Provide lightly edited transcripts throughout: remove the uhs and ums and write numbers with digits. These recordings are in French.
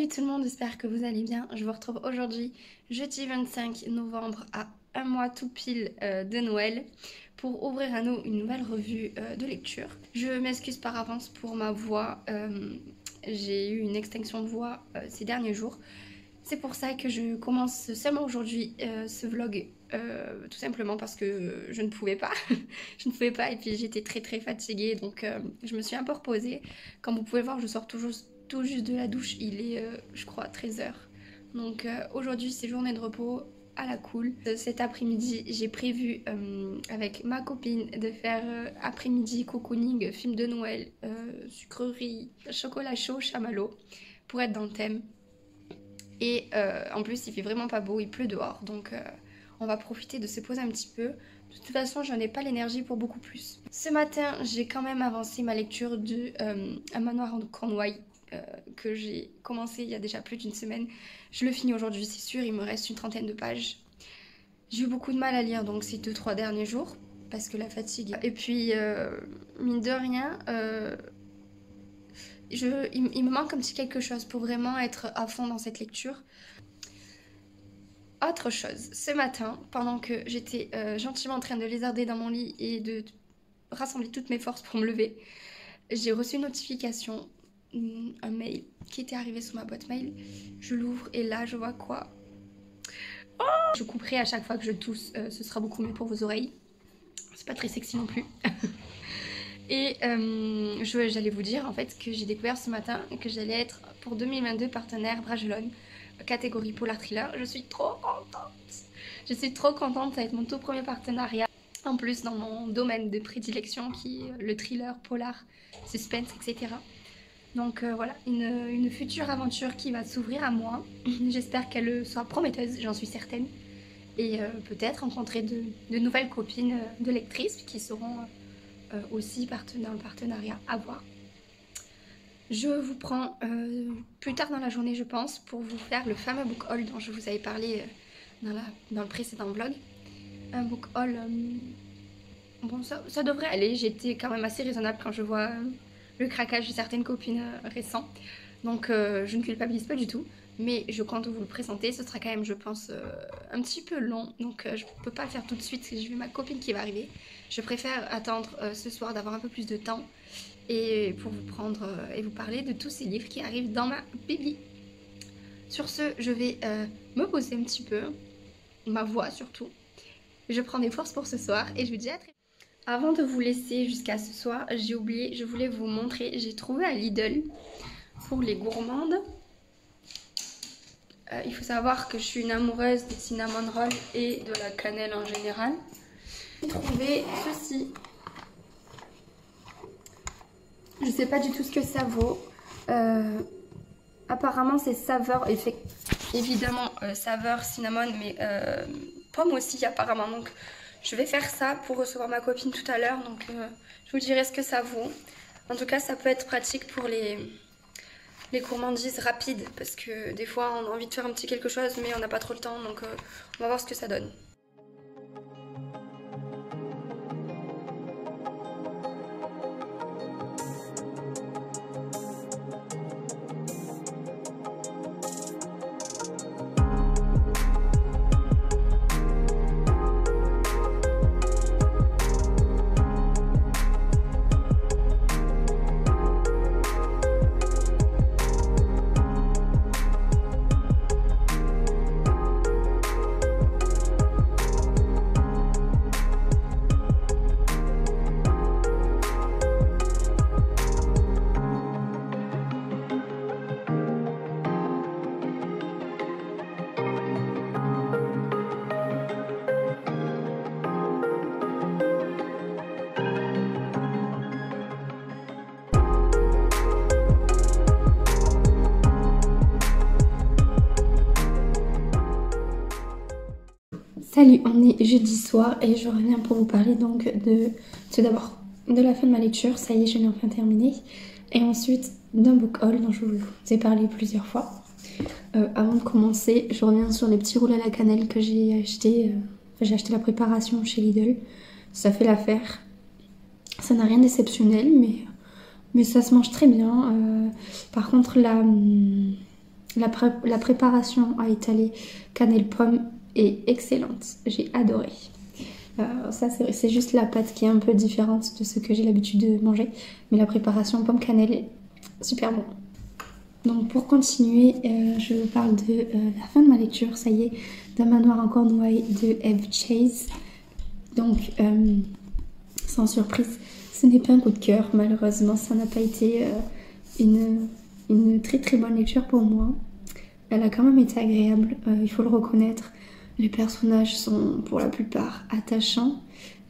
Salut tout le monde, j'espère que vous allez bien. Je vous retrouve aujourd'hui, jeudi 25 novembre, à un mois tout pile de Noël, pour ouvrir à nous une nouvelle revue de lecture. Je m'excuse par avance pour ma voix, j'ai eu une extinction de voix ces derniers jours. C'est pour ça que je commence seulement aujourd'hui ce vlog, tout simplement parce que je ne pouvais pas. Je ne pouvais pas et puis j'étais très fatiguée, donc je me suis un peu reposée. Comme vous pouvez le voir, je sors tout juste de la douche, il est je crois 13 h. Donc aujourd'hui c'est journée de repos à la cool. Cet après-midi j'ai prévu avec ma copine de faire après-midi cocooning, film de Noël, sucrerie, chocolat chaud, chamallow, pour être dans le thème. Et en plus il fait vraiment pas beau, il pleut dehors, donc on va profiter de se poser un petit peu. De toute façon je n'ai pas l'énergie pour beaucoup plus. Ce matin j'ai quand même avancé ma lecture de Un manoir en Cornouailles, que j'ai commencé il y a déjà plus d'une semaine. Je le finis aujourd'hui, c'est sûr, il me reste une trentaine de pages. J'ai eu beaucoup de mal à lire donc ces 2-3 derniers jours parce que la fatigue. Et puis mine de rien, il me manque un petit quelque chose pour vraiment être à fond dans cette lecture. Autre chose, ce matin, pendant que j'étais gentiment en train de lézarder dans mon lit et de rassembler toutes mes forces pour me lever, j'ai reçu une notification, un mail qui était arrivé sur ma boîte mail. Je l'ouvre et là je vois quoi? Oh, je couperai à chaque fois que je tousse, ce sera beaucoup mieux pour vos oreilles. C'est pas très sexy non plus. Et j'allais vous dire en fait que j'ai découvert ce matin que j'allais être pour 2022 partenaire Bragelonne, catégorie polar thriller. Je suis trop contente. Je suis trop contente, ça va être mon tout premier partenariat. En plus dans mon domaine de prédilection qui est le thriller, polar, suspense, etc. Donc voilà, une future aventure qui va s'ouvrir à moi. J'espère qu'elle soit prometteuse, j'en suis certaine. Et peut-être rencontrer de nouvelles copines de lectrices qui seront aussi dans le partenariat à voir. Je vous prends plus tard dans la journée, je pense, pour vous faire le fameux book haul dont je vous avais parlé dans le précédent vlog. Un book haul, bon ça devrait aller, j'étais quand même assez raisonnable quand je vois le craquage de certaines copines récents. Donc je ne culpabilise pas du tout, mais je compte vous le présenter. Ce sera quand même, je pense, un petit peu long, donc je peux pas le faire tout de suite, j'ai vu ma copine qui va arriver. Je préfère attendre ce soir d'avoir un peu plus de temps et pour vous prendre et vous parler de tous ces livres qui arrivent dans ma bibli. Sur ce, je vais me poser un petit peu, ma voix surtout. Je prends des forces pour ce soir et je vous dis à très vite. Avant de vous laisser jusqu'à ce soir, j'ai oublié, je voulais vous montrer, j'ai trouvé à Lidl, pour les gourmandes. Il faut savoir que je suis une amoureuse des cinnamon rolls et de la cannelle en général. J'ai trouvé ceci. Je sais pas du tout ce que ça vaut. Apparemment c'est saveur, évidemment saveur cinnamon, mais pomme aussi apparemment. Donc je vais faire ça pour recevoir ma copine tout à l'heure. Donc je vous dirai ce que ça vaut. En tout cas ça peut être pratique pour les gourmandises rapides. Parce que des fois on a envie de faire un petit quelque chose mais on n'a pas trop le temps. Donc on va voir ce que ça donne. Salut, on est jeudi soir et je reviens pour vous parler donc de tout d'abord de la fin de ma lecture, ça y est je l'ai enfin terminée, et ensuite d'un book haul dont je vous ai parlé plusieurs fois. Avant de commencer, je reviens sur les petits rouleaux à la cannelle que j'ai acheté. J'ai acheté la préparation chez Lidl, ça fait l'affaire. Ça n'a rien d'exceptionnel, mais ça se mange très bien. Par contre, La préparation à étaler cannelle pomme est excellente. J'ai adoré. Ça c'est juste la pâte qui est un peu différente de ce que j'ai l'habitude de manger. Mais la préparation pomme cannelle est super bon. Donc pour continuer, je vous parle de la fin de ma lecture. Ça y est, d'un manoir en Cornouailles de Eve Chase. Donc sans surprise, ce n'est pas un coup de cœur. Malheureusement, ça n'a pas été une très très bonne lecture pour moi. Elle a quand même été agréable, il faut le reconnaître. Les personnages sont pour la plupart attachants.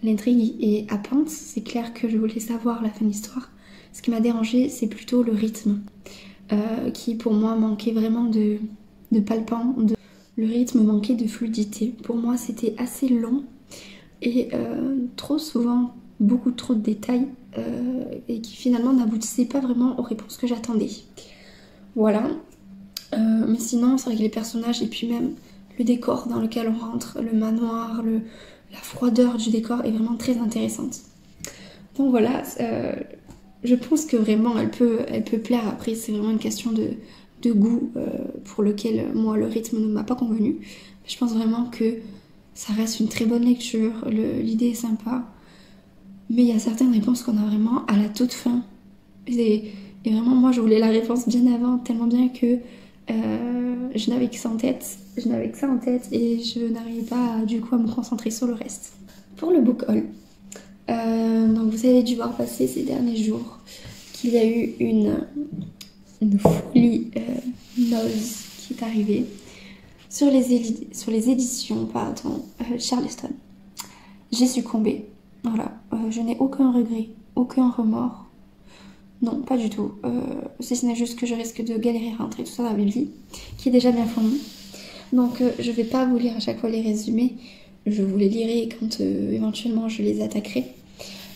L'intrigue est happante. C'est clair que je voulais savoir la fin de l'histoire. Ce qui m'a dérangé, c'est plutôt le rythme. Qui pour moi manquait vraiment de palpant. Le rythme manquait de fluidité. Pour moi, c'était assez long et trop souvent, beaucoup trop de détails et qui finalement n'aboutissaient pas vraiment aux réponses que j'attendais. Voilà. Mais sinon, c'est vrai que les personnages et puis même le décor dans lequel on rentre, le manoir, la froideur du décor est vraiment très intéressante. Donc voilà, je pense que vraiment elle peut plaire. Après, c'est vraiment une question de goût pour lequel moi le rythme ne m'a pas convenu. Je pense vraiment que ça reste une très bonne lecture, l'idée est sympa. Mais il y a certaines réponses qu'on a vraiment à la toute fin. Et vraiment, moi je voulais la réponse bien avant, tellement bien que je n'avais que ça en tête. Et je n'arrivais pas du coup à me concentrer sur le reste. Pour le book haul, donc vous avez dû voir passer ces derniers jours qu'il y a eu une folie noise qui est arrivée sur les éditions Charleston. J'ai succombé, voilà, je n'ai aucun regret, aucun remords. Non, pas du tout. Si ce n'est juste que je risque de galérer à rentrer tout ça dans la vie, qui est déjà bien fournie. Donc je vais pas vous lire à chaque fois les résumés. Je vous les lirai quand éventuellement je les attaquerai.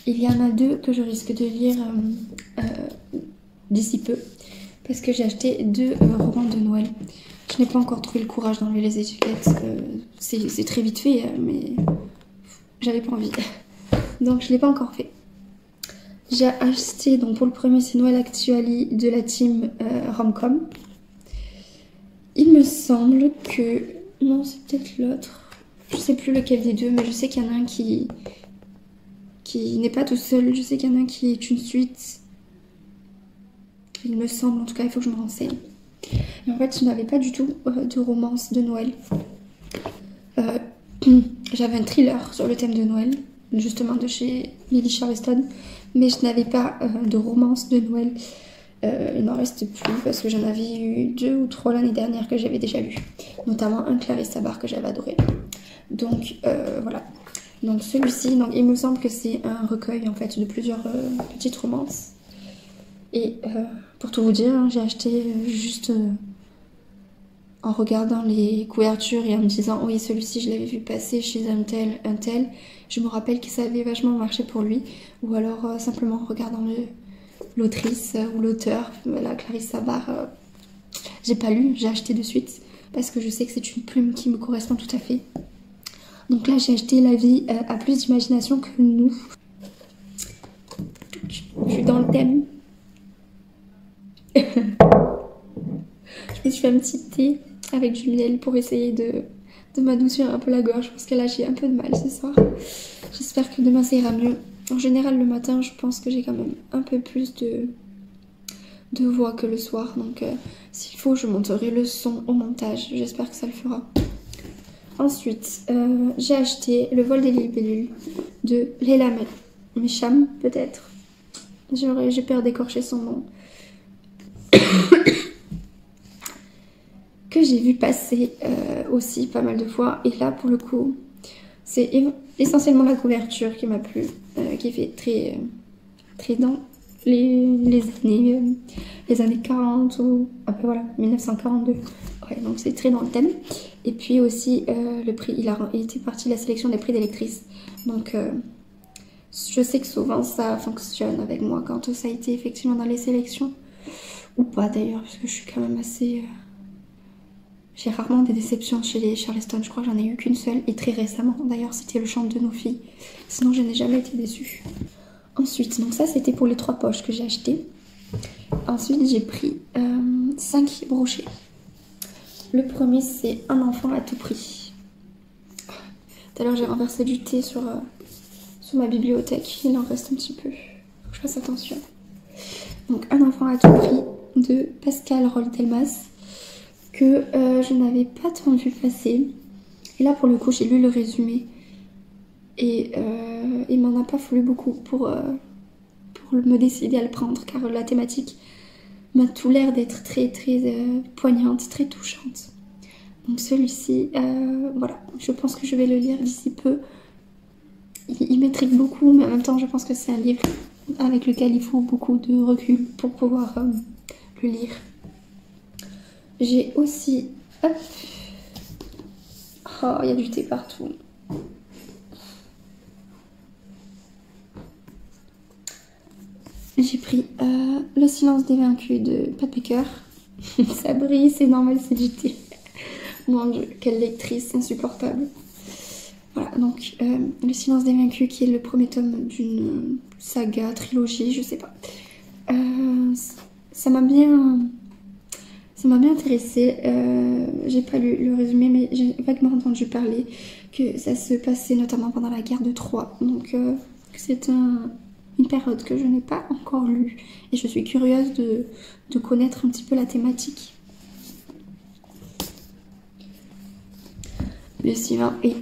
Il y en a deux que je risque de lire d'ici peu. Parce que j'ai acheté deux romans de Noël. Je n'ai pas encore trouvé le courage d'enlever les étiquettes. C'est très vite fait, mais j'avais pas envie. Donc je l'ai pas encore fait. J'ai acheté, donc pour le premier, c'est Noël Actually de la team Romcom. Il me semble que... Non, c'est peut-être l'autre. Je sais plus lequel des deux, mais je sais qu'il y en a un qui n'est pas tout seul. Je sais qu'il y en a un qui est une suite. Il me semble, en tout cas, il faut que je me renseigne. Et en fait, je n'avais pas du tout de romance de Noël. J'avais un thriller sur le thème de Noël, justement de chez Lily Charleston. Mais je n'avais pas de romance de Noël. Il n'en reste plus parce que j'en avais eu 2 ou 3 l'année dernière que j'avais déjà lu. Notamment un Clarisse Sabar que j'avais adoré. Donc voilà. Donc celui-ci, il me semble que c'est un recueil en fait de plusieurs petites romances. Et pour tout vous dire, j'ai acheté juste en regardant les couvertures et en me disant oui, celui-ci je l'avais vu passer chez un tel. Je me rappelle que ça avait vachement marché pour lui. Ou alors simplement en regardant l'autrice ou l'auteur, la Clarisse Sabar. J'ai pas lu, j'ai acheté de suite parce que je sais que c'est une plume qui me correspond tout à fait. Donc là j'ai acheté La vie a plus d'imagination que nous. Je suis dans le thème. Je me suis fait un petit thé avec du miel pour essayer de m'adoucir un peu la gorge parce que là j'ai un peu de mal ce soir. J'espère que demain ça ira mieux. En général le matin je pense que j'ai quand même un peu plus de voix que le soir. Donc s'il faut je monterai le son au montage. J'espère que ça le fera. Ensuite j'ai acheté Le vol des libellules de Leila Mecham peut-être. J'ai peur d'écorcher son nom. Que j'ai vu passer aussi pas mal de fois. Et là pour le coup c'est essentiellement la couverture qui m'a plu, qui fait très dans les années 40 ou après voilà 1942. Ouais, donc c'est très dans le thème. Et puis aussi le prix, il était parti de la sélection des prix des lectrices. Donc je sais que souvent ça fonctionne avec moi quand ça a été effectivement dans les sélections. Ou pas d'ailleurs, parce que je suis quand même assez... J'ai rarement des déceptions chez les Charleston. Je crois que j'en ai eu qu'une seule. Et très récemment, d'ailleurs, c'était Le chant de nos filles. Sinon, je n'ai jamais été déçue. Ensuite, donc ça, c'était pour les 3 poches que j'ai achetées. Ensuite, j'ai pris 5 brochets. le premier c'est Un enfant à tout prix. Tout à l'heure j'ai renversé du thé sur ma bibliothèque, il en reste un petit peu. Faut que je fasse attention. Donc Un enfant à tout prix de Pascal Roltelmas que je n'avais pas tant vu passer. Et là pour le coup j'ai lu le résumé et il m'en a pas fallu beaucoup pour me décider à le prendre car la thématique m'a tout l'air d'être très poignante, très touchante. Donc celui-ci, voilà, je pense que je vais le lire d'ici peu. Il m'intrigue beaucoup, mais en même temps je pense que c'est un livre avec lequel il faut beaucoup de recul pour pouvoir le lire. J'ai aussi... Hop. Oh, il y a du thé partout. J'ai pris Le silence des vaincus de Pat Baker. Ça brille, c'est normal, c'est du thé. Mon Dieu, quelle lectrice insupportable. Voilà, donc Le silence des vaincus qui est le premier tome d'une saga, trilogie, je sais pas. Ça m'a bien intéressée. J'ai pas lu le résumé, mais j'ai vaguement entendu parler que ça se passait notamment pendant la guerre de Troie. Donc c'est une période que je n'ai pas encore lue et je suis curieuse de connaître un petit peu la thématique. Le suivant est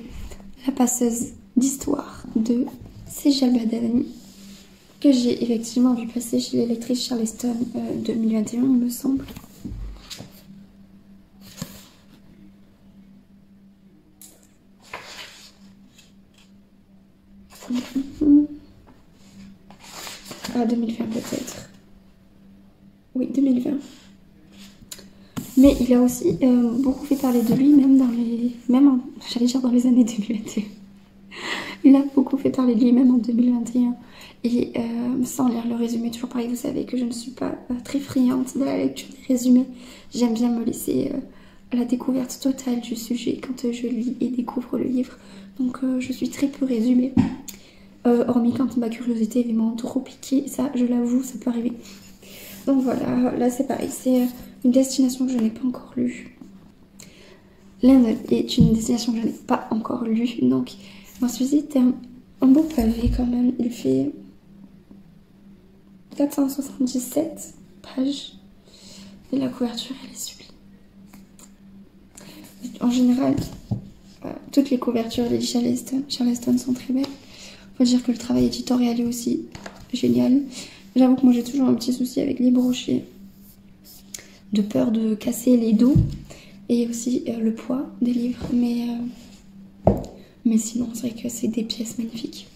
La passeuse d'histoire de Sejal Badani, que j'ai effectivement vu passer chez les lectrices Charleston 2021 il me semble. Ah, 2020 peut-être. Oui, 2020. Mais il a aussi beaucoup fait parler de lui, même dans les années 2021. Il a beaucoup fait parler de lui, même en 2021. Et sans lire le résumé, toujours pareil, vous savez que je ne suis pas très friande de la lecture des résumés. J'aime bien me laisser à la découverte totale du sujet quand je lis et découvre le livre. Donc je suis très peu résumée. Hormis quand ma curiosité est vraiment trop piquée, ça je l'avoue, ça peut arriver. Donc voilà, là c'est pareil, c'est une destination que je n'ai pas encore lue. L'Inde est une destination que je n'ai pas encore lue, donc celui-ci est un beau pavé quand même, il fait 477 pages et la couverture elle est sublime. En général, toutes les couvertures des Charleston sont très belles. Faut dire que le travail éditorial est aussi génial. J'avoue que moi j'ai toujours un petit souci avec les brochets, de peur de casser les dos et aussi le poids des livres, mais sinon c'est vrai que c'est des pièces magnifiques.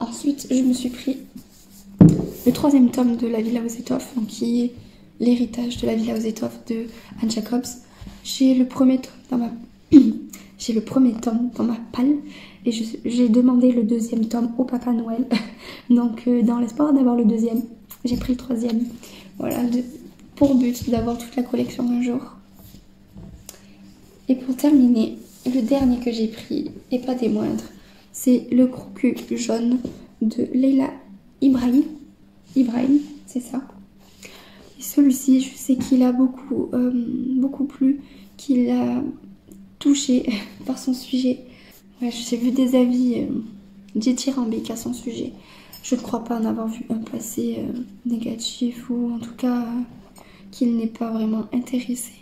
Ensuite je me suis pris le troisième tome de La Villa aux Étoffes, donc qui est l'héritage de La Villa aux Étoffes de Anne Jacobs. J'ai le premier tome dans ma palle et j'ai demandé le deuxième tome au Papa Noël. Donc dans l'espoir d'avoir le deuxième, j'ai pris le troisième. Voilà, pour but d'avoir toute la collection un jour. Et pour terminer, le dernier que j'ai pris, et pas des moindres, c'est Le Crocus jaune de Leila Ibrahim. Ibrahim, c'est ça. Et celui-ci, je sais qu'il a beaucoup plu, qu'il a touché par son sujet. Ouais, j'ai vu des avis dithyrambiques à son sujet. Je ne crois pas en avoir vu un passer négatif ou en tout cas qu'il n'est pas vraiment intéressé.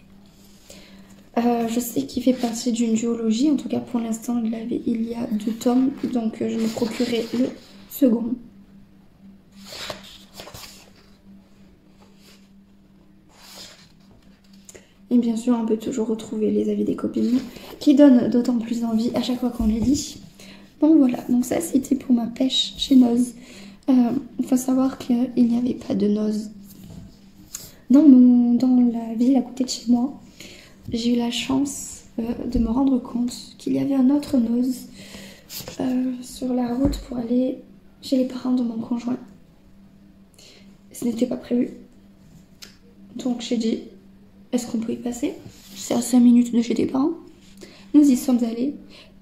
Je sais qu'il fait partie d'une duologie, en tout cas pour l'instant il y a 2 tomes, donc je me procurerai le second. Et bien sûr, on peut toujours retrouver les avis des copines qui donnent d'autant plus envie à chaque fois qu'on les lit. Donc voilà, donc ça c'était pour ma pêche chez Noz. Il faut savoir qu'il n'y avait pas de Noz dans la ville à côté de chez moi. J'ai eu la chance de me rendre compte qu'il y avait un autre Noz sur la route pour aller chez les parents de mon conjoint. Ce n'était pas prévu. Donc j'ai dit, est-ce qu'on peut y passer? C'est à 5 minutes de chez tes parents. Nous y sommes allés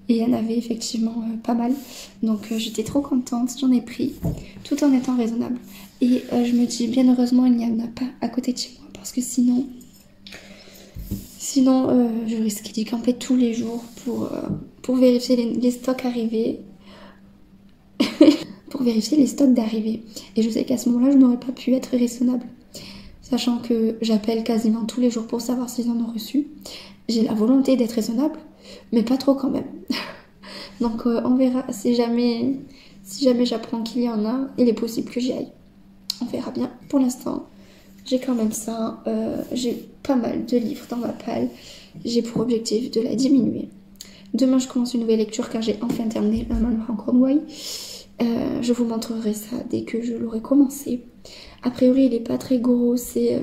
et il y en avait effectivement pas mal. Donc j'étais trop contente, j'en ai pris tout en étant raisonnable. Et je me dis, bien heureusement, il n'y en a pas à côté de chez moi parce que sinon, Sinon, je risquais d'y camper tous les jours pour vérifier les stocks arrivés. Pour vérifier les stocks d'arrivée. Et je sais qu'à ce moment-là, je n'aurais pas pu être raisonnable. Sachant que j'appelle quasiment tous les jours pour savoir s'ils en ont reçu. J'ai la volonté d'être raisonnable, mais pas trop quand même. Donc on verra si jamais j'apprends qu'il y en a, il est possible que j'y aille. On verra bien. Pour l'instant, j'ai quand même ça. J'ai pas mal de livres dans ma palle. J'ai pour objectif de la diminuer. Demain, je commence une nouvelle lecture car j'ai enfin terminé Un manoir en Cornouailles. Je vous montrerai ça dès que je l'aurai commencé. A priori, il est pas très gros. C'est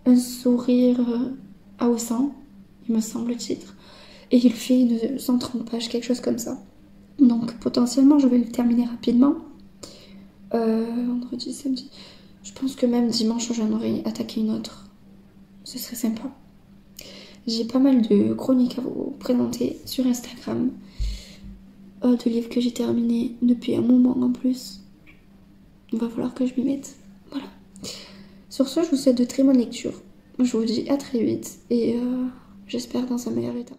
Un sourire à Ossan, il me semble le titre. Et il fait de 130 pages, quelque chose comme ça. Donc potentiellement, je vais le terminer rapidement. Vendredi, samedi. Je pense que même dimanche, j'en aurai attaqué une autre. Ce serait sympa. J'ai pas mal de chroniques à vous présenter sur Instagram. De livres que j'ai terminés depuis un moment en plus. Il va falloir que je m'y mette. Voilà. Sur ce, je vous souhaite de très bonnes lectures. Je vous dis à très vite et j'espère dans un meilleur état.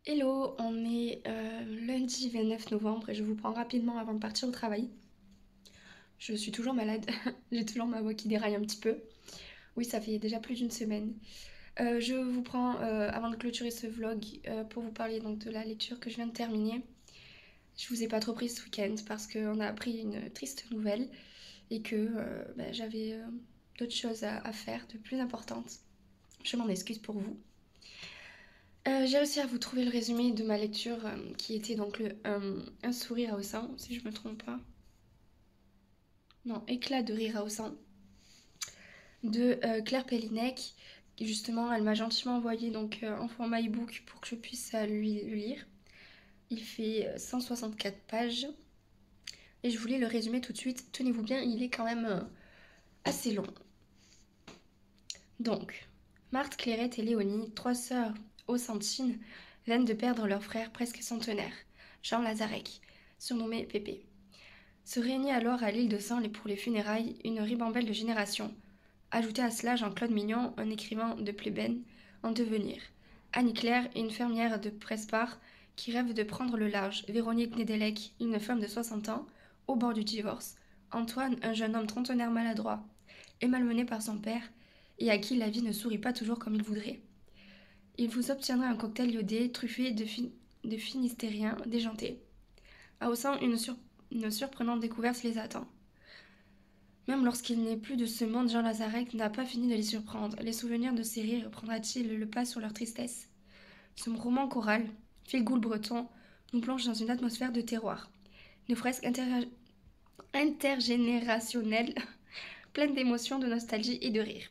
Hello, on est lundi 29 novembre et je vous prends rapidement avant de partir au travail. Je suis toujours malade, j'ai toujours ma voix qui déraille un petit peu. Oui, ça fait déjà plus d'une semaine. Je vous prends avant de clôturer ce vlog pour vous parler donc de la lecture que je viens de terminer. Je vous ai pas trop pris ce week-end parce qu'on a appris une triste nouvelle et que j'avais d'autres choses à faire de plus importantes. Je m'en excuse pour vous. J'ai réussi à vous trouver le résumé de ma lecture qui était donc Un sourire à Ossan, si je me trompe pas. Non, Éclat de rire à Ossan de Claire Pellinec. Justement, elle m'a gentiment envoyé donc en format e-book pour que je puisse lui le lire. Il fait 164 pages et je voulais le résumer tout de suite. Tenez-vous bien, il est quand même assez long. Donc, Marthe, Clairette et Léonie, trois sœurs ossantines, viennent de perdre leur frère presque centenaire, Jean Lazarec, surnommé Pépé. Se réunit alors à l'île de Saint pour les funérailles une ribambelle de générations. Ajoutez à cela Jean-Claude Mignon, un écrivain de plébène en devenir. Annie-Claire, une fermière de Presspart qui rêve de prendre le large. Véronique Nédélec, une femme de 60 ans, au bord du divorce. Antoine, un jeune homme trentenaire maladroit et malmené par son père, et à qui la vie ne sourit pas toujours comme il voudrait. Il vous obtiendra un cocktail iodé truffé de finistériens déjantés. À Ossan, une surprenante découverte les attend. Même lorsqu'il n'est plus de ce monde, Jean Lazarec n'a pas fini de les surprendre. Les souvenirs de ses rires reprendra-t-il le pas sur leur tristesse? Ce roman choral, feel-good breton, nous plonge dans une atmosphère de terroir. Une fresque intergénérationnelle, pleine d'émotions, de nostalgie et de rire.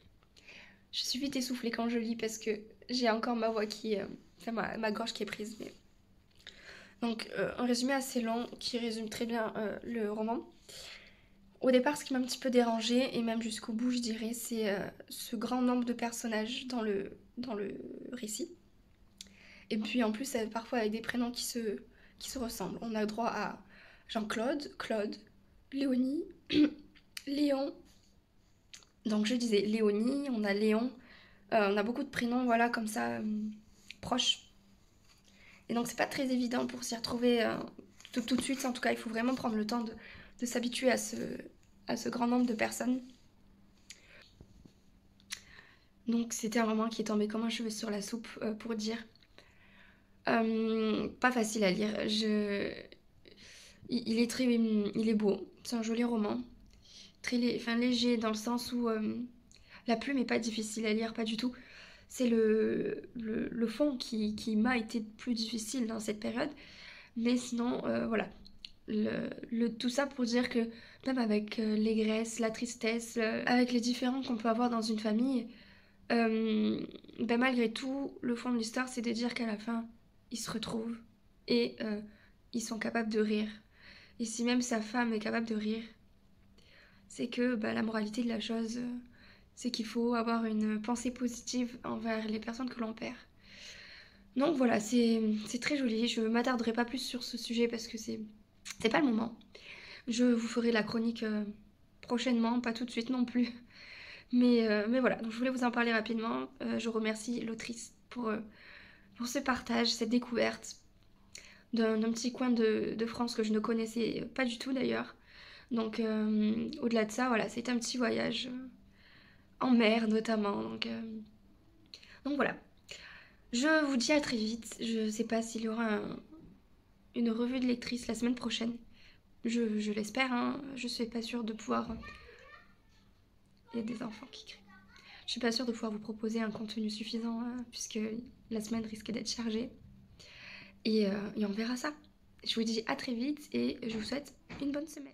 Je suis vite essoufflée quand je lis parce que j'ai encore ma voix ma gorge qui est prise. Mais... Donc, un résumé assez long qui résume très bien le roman. Au départ, ce qui m'a un petit peu dérangée, et même jusqu'au bout, je dirais, c'est ce grand nombre de personnages dans le récit. Et puis en plus, parfois avec des prénoms qui se ressemblent. On a droit à Jean-Claude, Claude, Léonie, Léon. Donc je disais Léonie, on a Léon. On a beaucoup de prénoms, voilà, comme ça, proches. Et donc c'est pas très évident pour s'y retrouver tout de suite. En tout cas, il faut vraiment prendre le temps de s'habituer à ce grand nombre de personnes. Donc c'était un roman qui est tombé comme un cheveu sur la soupe, pour dire. Pas facile à lire. Il est beau. C'est un joli roman. Très léger dans le sens où la plume est pas difficile à lire, pas du tout. C'est le fond qui m'a été plus difficile dans cette période. Mais sinon, voilà. Tout ça pour dire que même avec l'aigresse, la tristesse, avec les différends qu'on peut avoir dans une famille, malgré tout, le fond de l'histoire, c'est de dire qu'à la fin, ils se retrouvent et ils sont capables de rire. Et si même sa femme est capable de rire, c'est que la moralité de la chose, c'est qu'il faut avoir une pensée positive envers les personnes que l'on perd. Donc voilà, c'est très joli. Je m'attarderai pas plus sur ce sujet parce que c'est pas le moment. Je vous ferai la chronique prochainement, pas tout de suite non plus. Mais voilà, donc je voulais vous en parler rapidement. Je remercie l'autrice pour ce partage, cette découverte d'un petit coin de France que je ne connaissais pas du tout d'ailleurs. Donc au-delà de ça, voilà, c'est un petit voyage en mer notamment. Donc voilà. Je vous dis à très vite. Je sais pas s'il y aura une revue de lectrice la semaine prochaine. Je l'espère, hein. Je suis pas sûre de pouvoir. Il y a des enfants qui crient. Je suis pas sûre de pouvoir vous proposer un contenu suffisant puisque la semaine risque d'être chargée. Et on verra ça. Je vous dis à très vite et je vous souhaite une bonne semaine.